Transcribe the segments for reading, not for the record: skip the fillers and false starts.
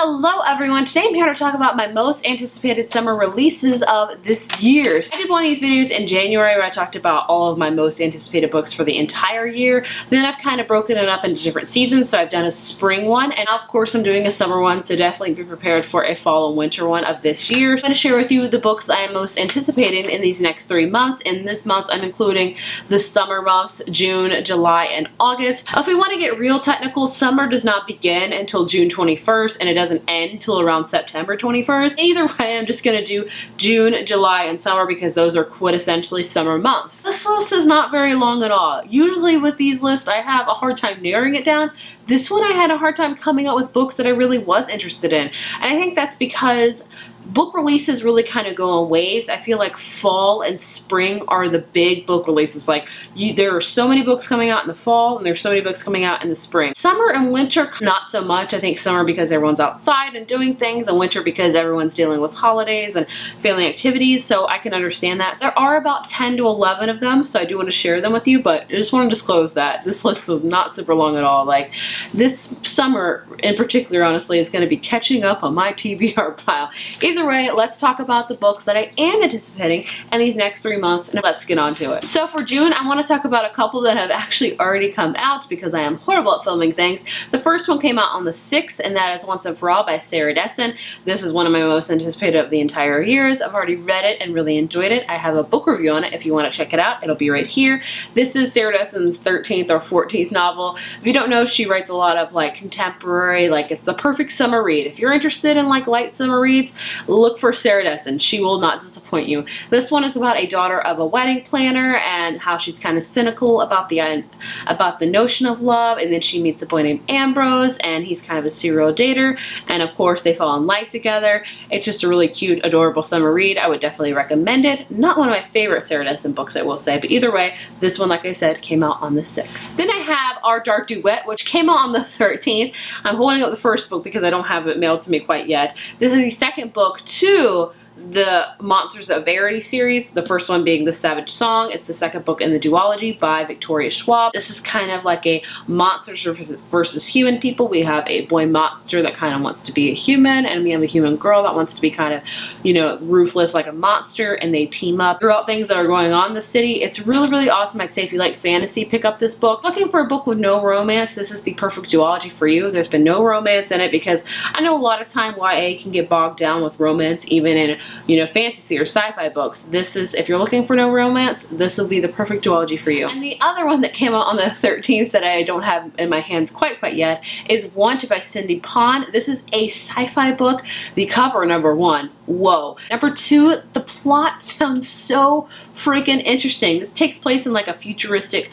Hello everyone, today I'm here to talk about my most anticipated summer releases of this year. I did one of these videos in January where I talked about all of my most anticipated books for the entire year. Then I've kind of broken it up into different seasons, so I've done a spring one, and now of course I'm doing a summer one, so definitely be prepared for a fall and winter one of this year. I'm going to share with you the books I am most anticipating in these next 3 months. In this month I'm including the summer months, June, July, and August. If we want to get real technical, summer does not begin until June 21st, and it doesn't end until around September 21st. Either way, I'm just gonna do June, July, and summer because those are quintessentially summer months. This list is not very long at all. Usually with these lists, I have a hard time narrowing it down. This one I had a hard time coming up with books that I really was interested in. And I think that's because book releases really kind of go in waves. I feel like fall and spring are the big book releases. Like there are so many books coming out in the fall and there's so many books coming out in the spring. Summer and winter, not so much. I think summer because everyone's outside and doing things, and winter because everyone's dealing with holidays and family activities, so I can understand that. There are about 10 to 11 of them, so I do want to share them with you, but I just want to disclose that this list is not super long at all. Like this summer in particular, honestly, is going to be catching up on my TBR pile. Either way, let's talk about the books that I am anticipating in these next 3 months, and let's get on to it. So for June, I want to talk about a couple that have actually already come out because I am horrible at filming things. The first one came out on the 6th, and that is Once and For All by Sarah Dessen. This is one of my most anticipated of the entire years. I've already read it and really enjoyed it. I have a book review on it if you want to check it out. It'll be right here. This is Sarah Dessen's 13th or 14th novel. If you don't know, she writes a lot of like contemporary, like it's the perfect summer read. If you're interested in like light summer reads, look for Sarah Dessen. She will not disappoint you. This one is about a daughter of a wedding planner and how she's kind of cynical about the notion of love, and then she meets a boy named Ambrose, and he's kind of a serial dater, and of course they fall in love together. It's just a really cute, adorable summer read. I would definitely recommend it. Not one of my favorite Sarah Dessen books, I will say, but either way, this one, like I said, came out on the 6th. Then I have Our Dark Duet, which came out on the 13th. I'm holding up the first book because I don't have it mailed to me quite yet. This is the second book to the Monsters of Verity series, the first one being The Savage Song. It's the second book in the duology by Victoria Schwab. This is kind of like a monsters versus human people. We have a boy monster that kind of wants to be a human, and we have a human girl that wants to be kind of, you know, ruthless like a monster, and they team up throughout things that are going on in the city. It's really, really awesome. I'd say if you like fantasy, pick up this book. Looking for a book with no romance, this is the perfect duology for you. There's been no romance in it because I know a lot of time YA can get bogged down with romance, even in, you know, fantasy or sci-fi books. This is, if you're looking for no romance, this will be the perfect duology for you. And the other one that came out on the 13th that I don't have in my hands quite yet is Want by Cindy Pond. This is a sci-fi book. The cover, number one, whoa. Number two, the plot sounds so freaking interesting. This takes place in like a futuristic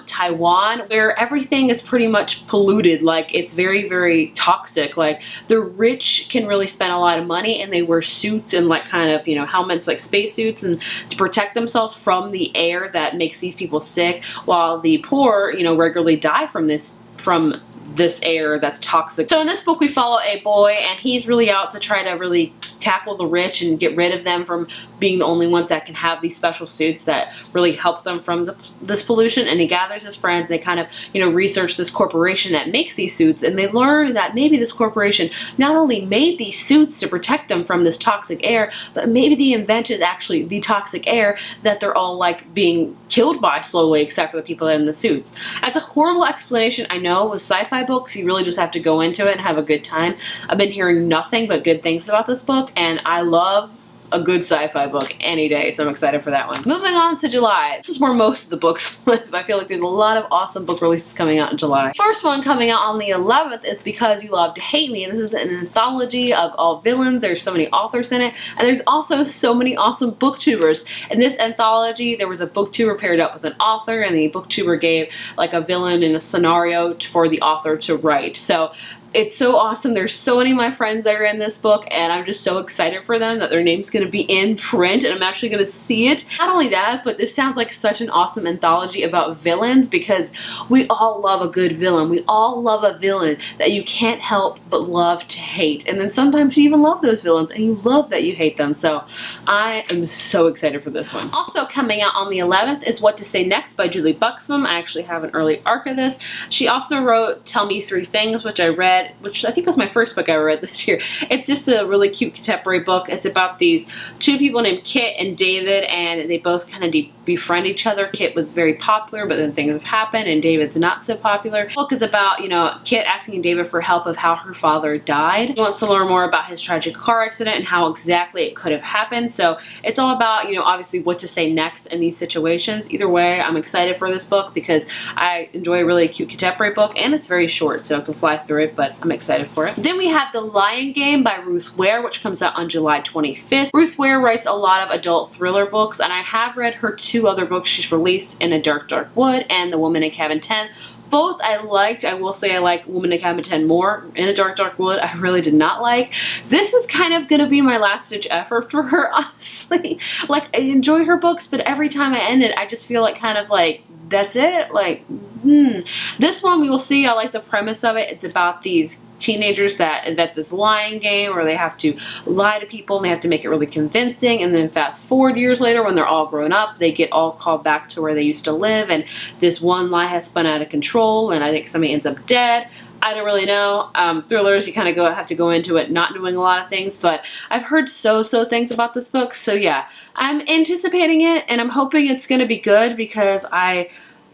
Taiwan where everything is pretty much polluted. Like it's very, very toxic. Like the rich can really spend a lot of money and they wear suits and like kind of, you know, helmets like spacesuits and to protect themselves from the air that makes these people sick, while the poor, you know, regularly die from this air that's toxic. So in this book we follow a boy, and he's really out to try to really tackle the rich and get rid of them from being the only ones that can have these special suits that really help them from this pollution. And he gathers his friends, and they kind of, you know, research this corporation that makes these suits, and they learn that maybe this corporation not only made these suits to protect them from this toxic air, but maybe they invented actually the toxic air that they're all like being killed by slowly, except for the people in the suits. That's a horrible explanation, I know. With sci-fi books, you really just have to go into it and have a good time. I've been hearing nothing but good things about this book, and I love a good sci-fi book any day, so I'm excited for that one. Moving on to July. This is where most of the books live. I feel like there's a lot of awesome book releases coming out in July. First one coming out on the 11th is Because You Love to Hate Me. This is an anthology of all villains. There's so many authors in it, and there's also so many awesome booktubers. In this anthology, there was a booktuber paired up with an author, and the booktuber gave like a villain and a scenario for the author to write. So it's so awesome. There's so many of my friends that are in this book, and I'm just so excited for them that their name's going to be in print and I'm actually going to see it. Not only that, but this sounds like such an awesome anthology about villains, because we all love a good villain. We all love a villain that you can't help but love to hate. And then sometimes you even love those villains and you love that you hate them. So I am so excited for this one. Also coming out on the 11th is What to Say Next by Julie Buxbaum. I actually have an early arc of this. She also wrote Tell Me Three Things, which I read read, which I think was my first book I read this year. It's just a really cute contemporary book. It's about these two people named Kit and David, and they both kind of befriend each other. Kit was very popular, but then things have happened and David's not so popular. The book is about, you know, Kit asking David for help of how her father died. He wants to learn more about his tragic car accident and how exactly it could have happened. So it's all about, you know, obviously what to say next in these situations. Either way, I'm excited for this book because I enjoy a really cute contemporary book, and it's very short, so I can fly through it, but I'm excited for it. Then we have The Lion Game by Ruth Ware, which comes out on July 25th. Ruth Ware writes a lot of adult thriller books, and I have read her two other books she's released, In a Dark, Dark Wood and The Woman in Cabin 10. Both I liked. I will say I like Woman in Cabin 10 more. In a Dark, Dark Wood, I really did not like. This is kind of going to be my last ditch effort for her, honestly. Like, I enjoy her books, but every time I end it, I just feel like kind of like, that's it? Like, This one, we will see. I like the premise of it. It's about these teenagers that invent this lying game where they have to lie to people and they have to make it really convincing, and then fast forward years later when they're all grown up, they get all called back to where they used to live, and this one lie has spun out of control and I think somebody ends up dead. I don't really know. Thrillers, you kind of have to go into it not knowing a lot of things, but I've heard so-so things about this book, so yeah, I'm anticipating it and I'm hoping it's going to be good because I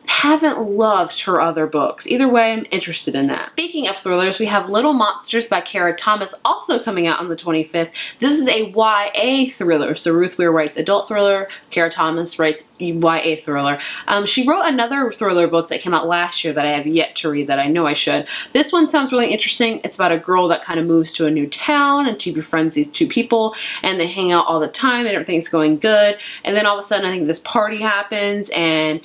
haven't loved her other books. Either way, I'm interested in that. Speaking of thrillers, we have Little Monsters by Kara Thomas also coming out on the 25th. This is a YA thriller. So Ruth Ware writes adult thriller, Kara Thomas writes YA thriller. She wrote another thriller book that came out last year that I have yet to read that I know I should. This one sounds really interesting. It's about a girl that kind of moves to a new town and she befriends these two people and they hang out all the time and everything's going good. And then all of a sudden I think this party happens, and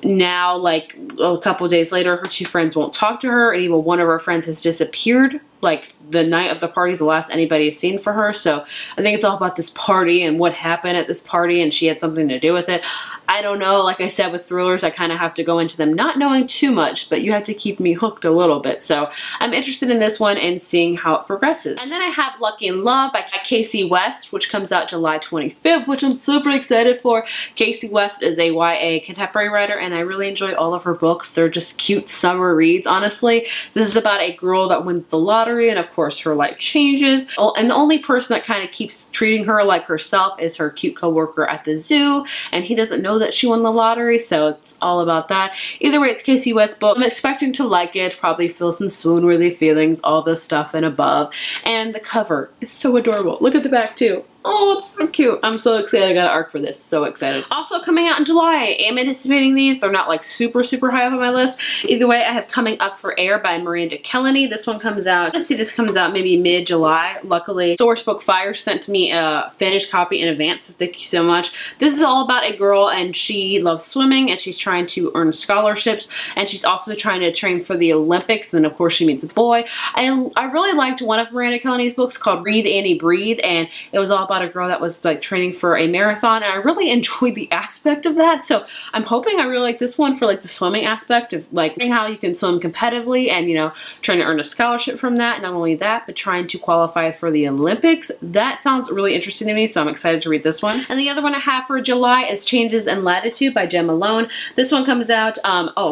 now, like a couple days later, her two friends won't talk to her, and even one of her friends has disappeared. Like the night of the party is the last anybody has seen for her. So I think it's all about this party and what happened at this party, and she had something to do with it. I don't know. Like I said, with thrillers, I kind of have to go into them not knowing too much, but you have to keep me hooked a little bit. So I'm interested in this one and seeing how it progresses. And then I have Lucky in Love by Casey West, which comes out July 25th, which I'm super excited for. Casey West is a YA contemporary writer, and I really enjoy all of her books. They're just cute summer reads, honestly. This is about a girl that wins the lottery, and of course her life changes. And the only person that kind of keeps treating her like herself is her cute coworker at the zoo, and he doesn't know that she won the lottery, so it's all about that. Either way, it's Casey West's book. I'm expecting to like it, probably feel some swoon-worthy feelings, all this stuff and above. And the cover is so adorable. Look at the back too. Oh, it's so cute. I'm so excited. I got an arc for this. So excited. Also coming out in July. I am anticipating these. They're not like super high up on my list. Either way, I have Coming Up for Air by Miranda Kelleny. This one comes out, let's see, this comes out maybe mid-July. Luckily, Sourcebook Fire sent me a finished copy in advance, so thank you so much. This is all about a girl, and she loves swimming, and she's trying to earn scholarships, and she's also trying to train for the Olympics. And then of course she meets a boy. I really liked one of Miranda Kelleny's books called Breathe Annie Breathe, and it was all about a girl that was like training for a marathon, and I really enjoyed the aspect of that. So I'm hoping I really like this one for like the swimming aspect of like how you can swim competitively and, you know, trying to earn a scholarship from that. Not only that, but trying to qualify for the Olympics. That sounds really interesting to me, so I'm excited to read this one. And the other one I have for July is Changes in Latitude by Jen Malone. This one comes out,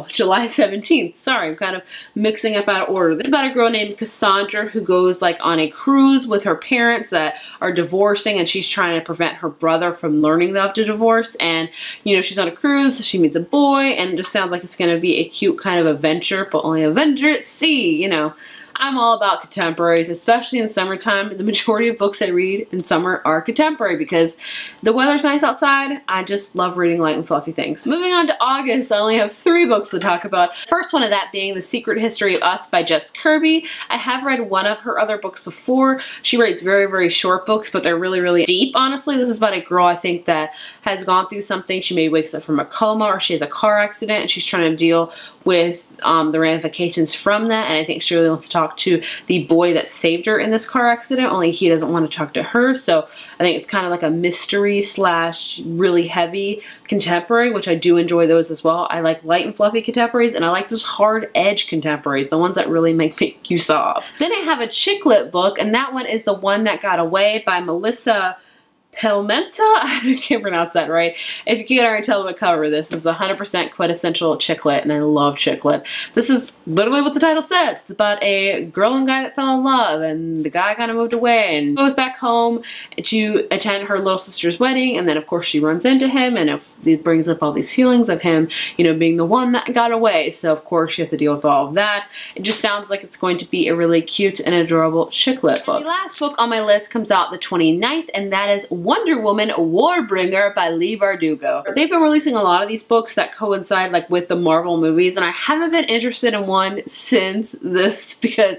July 17th. Sorry, I'm kind of mixing up out of order. This is about a girl named Cassandra who goes like on a cruise with her parents that are divorcing, and she's trying to prevent her brother from learning of the divorce. And, you know, she's on a cruise, she meets a boy, and it just sounds like it's going to be a cute kind of adventure, but only adventure at sea, you know. I'm all about contemporaries, especially in summertime. The majority of books I read in summer are contemporary because the weather's nice outside. I just love reading light and fluffy things. Moving on to August, I only have 3 books to talk about. First one of that being The Secret History of Us by Jess Kirby. I have read one of her other books before. She writes very short books, but they're really deep, honestly. This is about a girl, I think, that has gone through something. She maybe wakes up from a coma, or she has a car accident, and she's trying to deal with the ramifications from that. And I think she really wants to talk to the boy that saved her in this car accident, only he doesn't want to talk to her. So I think it's kind of like a mystery slash really heavy contemporary, which I do enjoy those as well. I like light and fluffy contemporaries, and I like those hard edge contemporaries, the ones that really make you sob. Then I have a chick lit book, and that one is The One That Got Away by Melissa Palmenta? I can't pronounce that right. If you can't already tell by the cover, this is 100% quintessential chick lit, and I love chick lit. This is literally what the title said. It's about a girl and guy that fell in love, and the guy kind of moved away and goes back home to attend her little sister's wedding, and then of course she runs into him, and it brings up all these feelings of him, you know, being the one that got away. So of course you have to deal with all of that. It just sounds like it's going to be a really cute and adorable chick lit book. The last book on my list comes out the 29th, and that is Wonder Woman Warbringer by Leigh Bardugo. They've been releasing a lot of these books that coincide like with the Marvel movies, and I haven't been interested in one since this because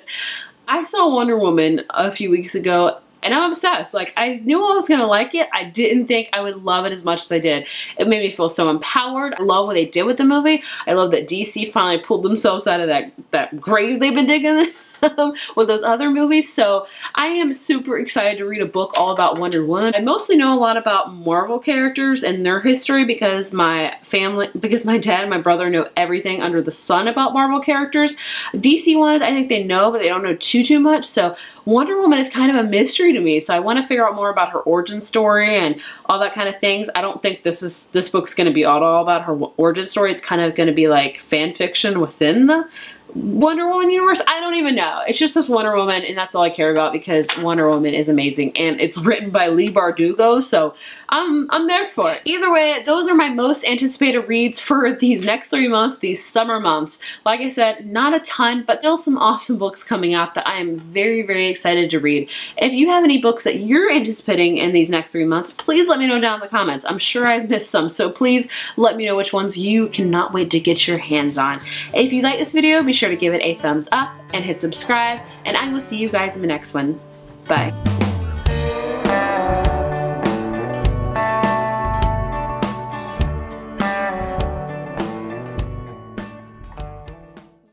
I saw Wonder Woman a few weeks ago and I'm obsessed. Like, I knew I was gonna like it. I didn't think I would love it as much as I did. It made me feel so empowered. I love what they did with the movie. I love that DC finally pulled themselves out of that grave they've been digging with those other movies. So I am super excited to read a book all about Wonder Woman. I mostly know a lot about Marvel characters and their history because my dad and my brother know everything under the sun about Marvel characters. DC ones, I think they know, but they don't know too much. So Wonder Woman is kind of a mystery to me. So I want to figure out more about her origin story and all that kind of things. I don't think this book's going to be all about her origin story. It's kind of going to be like fan fiction within the Wonder Woman universe. I don't even know. It's just this Wonder Woman, and that's all I care about because Wonder Woman is amazing, and it's written by Leigh Bardugo, so I'm there for it. Either way, those are my most anticipated reads for these next 3 months, these summer months. Like I said, not a ton, but still some awesome books coming out that I am very excited to read. If you have any books that you're anticipating in these next 3 months, please let me know down in the comments. I'm sure I've missed some, so please let me know which ones you cannot wait to get your hands on. If you like this video, be sure to give it a thumbs up and hit subscribe, and I will see you guys in the next one. Bye.